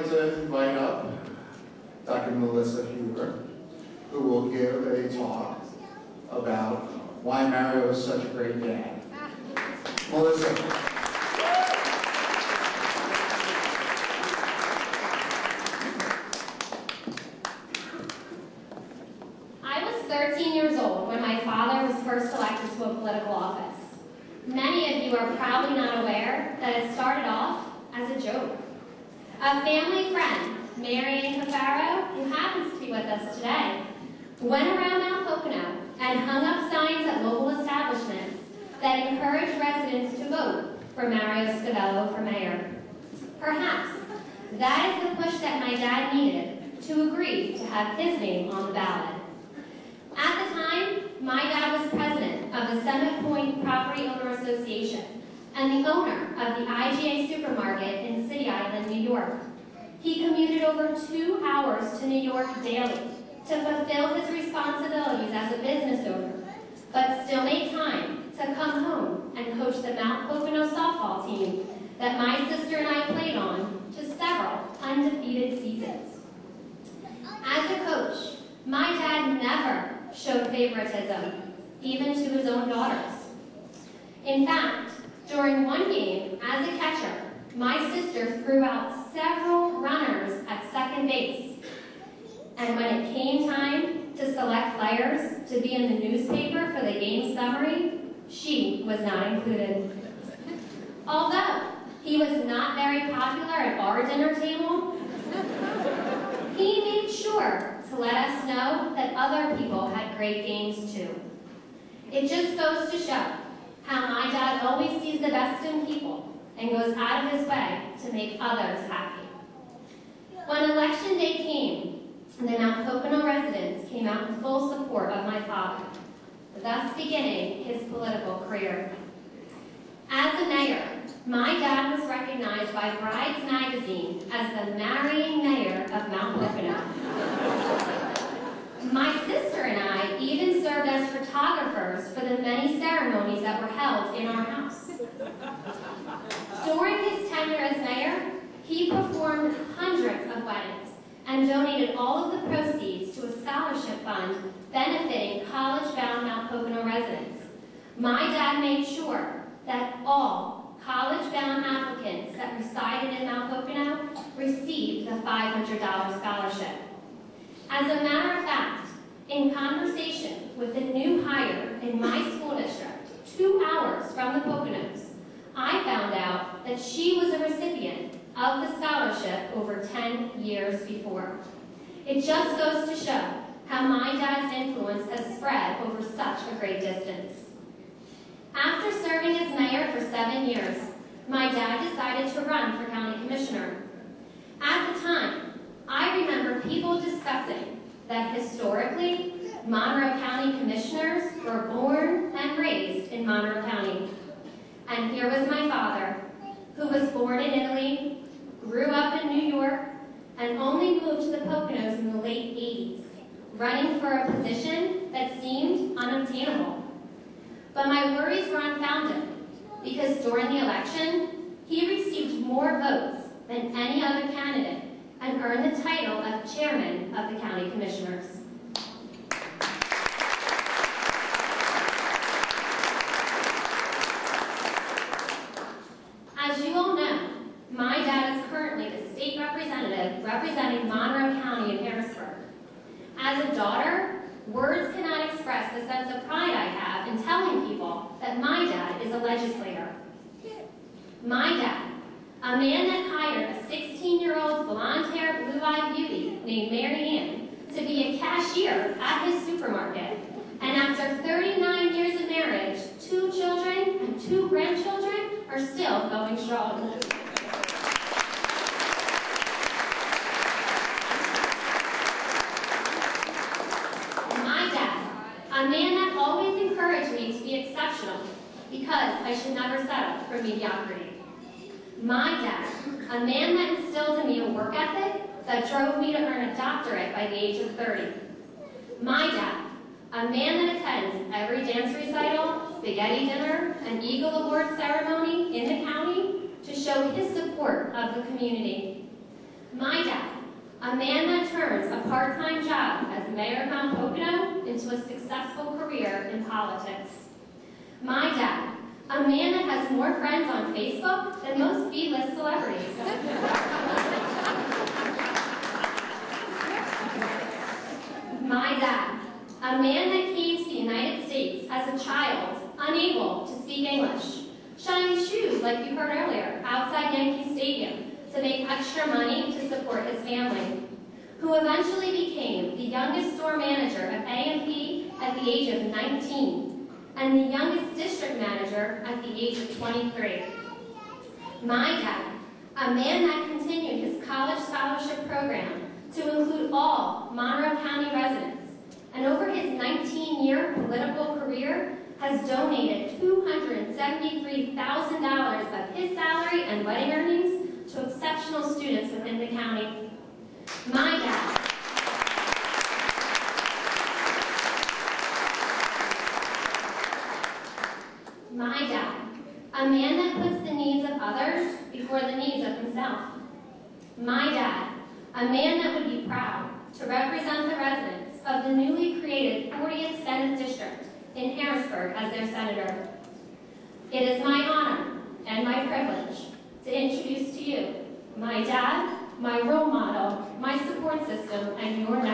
like to invite up Dr. Melissa Huber, who will give a talk about why Mario is such a great dad. Melissa. I was 13 years old when my father was first elected to a political office. Many of you are probably not aware that it started off as a joke. A family friend, Marion Scavello, who happens to be with us today, went around Mount Pocono and hung up signs at local establishments that encouraged residents to vote for Mario Scavello for mayor. Perhaps that is the push that my dad needed to agree to have his name on the ballot. At the time, my dad was president of the Summit Point Property Owner Association and the owner of the IGA supermarket in City Island, New York. He commuted over 2 hours to New York daily to fulfill his responsibilities as a business owner, but still made time to come home and coach the Mount Pocono softball team that my sister and I played on to several undefeated seasons. As a coach, my dad never showed favoritism, even to his own daughters. In fact, during one game, as a catcher, my sister threw out several runners at second base. And when it came time to select players to be in the newspaper for the game summary, she was not included. Although he was not very popular at our dinner table, he made sure to let us know that other people had great games too. It just goes to show how my dad always sees the best in people and goes out of his way to make others happy. When election day came, the Mount Pocono residents came out in full support of my father, thus beginning his political career. As a mayor, my dad was recognized by Brides magazine as the marrying mayor of Mount Pocono. My sister and I even served as photographers for the many ceremonies that were held in our house. During his tenure as mayor, he performed hundreds of weddings and donated all of the proceeds to a scholarship fund benefiting college-bound Mount Pocono residents. My dad made sure that all college-bound applicants that resided in Mount Pocono received the $500 scholarship. As a matter of fact, in conversation with a new hire in my school district, 2 hours from the Poconos, I found out that she was a recipient of the scholarship over 10 years before. It just goes to show how my dad's influence has spread over such a great distance. After serving as mayor for 7 years, my dad decided to run for county commissioner. At the time, I remember people discussing that historically, Monroe County commissioners were born and raised in Monroe County. And here was my father, who was born in Italy, grew up in New York, and only moved to the Poconos in the late 80s, running for a position that seemed unobtainable. But my worries were unfounded, because during the election, he received more votes than any other candidate and earned the title of chairman of the county commissioners. As you all know, my dad is currently the state representative representing Monroe County in Harrisburg. As a daughter, words cannot express the sense of pride I have in telling people that my dad is a legislator. My dad, a man that hired a 16-year-old blonde-haired, blue-eyed beauty named Mary Ann to be a cashier at his supermarket, and after 39 years of marriage, 2 children and 2 grandchildren are still going strong. My dad, a man that always encouraged me to be exceptional because I should never settle for mediocrity. My dad, a man that instilled in me a work ethic that drove me to earn a doctorate by the age of 30. My dad, a man that attends every dance recital, spaghetti dinner, and Eagle Award ceremony in the county to show his support of the community. My dad, a man that turns a part-time job as mayor of Mount Pocono into a successful career in politics. My dad, a man that has more friends on Facebook than most B-list celebrities. My dad, a man that came to the United States as a child, unable to speak English, shining his shoes, like you heard earlier, outside Yankee Stadium to make extra money to support his family, who eventually became the youngest store manager of A&P at the age of 19 and the youngest district manager at the age of 23. My dad, a man that continued his college scholarship program to include all Monroe County residents, and over his 19-year political career has donated $273,000 of his salary and wedding earnings to exceptional students within the county. My dad, a man that puts the needs of others before the needs of himself. My dad, a man that would be proud to represent the residents of the newly created 40th Senate District in Harrisburg as their senator. It is my honor and my privilege to introduce to you my dad, my role model, my support system, and your next